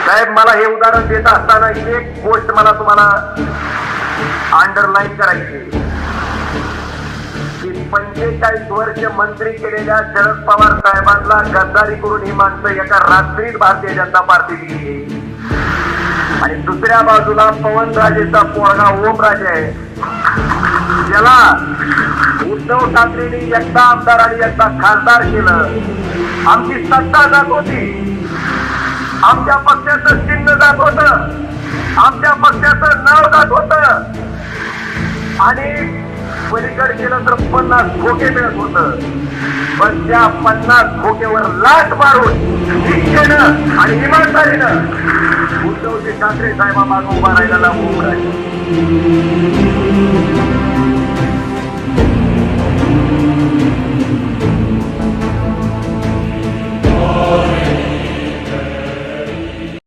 साहेब मला हे उदाहरण देत असताना एक गोष्ट मला तुम्हाला अंडरलाईन करायची की 45 वर्ष मंत्री केलेल्या शरद पवार साहेबांना गद्दारी करून ही माणसं एका रात्रीत भारतीय जनता पार्टीत गेली आणि दुसऱ्या बाजूला पवनराजेचा पोरगा ओमराजे आहे ज्याला उद्धव ठाकरेंनी एकदा आमदार आणि एकदा खासदार केलं. आमची सत्ता जात होती, आमच्या पक्षाचं चिन्ह जात होत, आमच्या पक्षाचं नाव जात होत आणि पलीकडे गेलं तर 50 खोके मिळत होत. पण त्या 50 खोकेवर लाट मारून निष्ठेनं आणि इमानदारीनं उद्धवजी ठाकरे साहेबांना उभा राहिलेला ओमराजे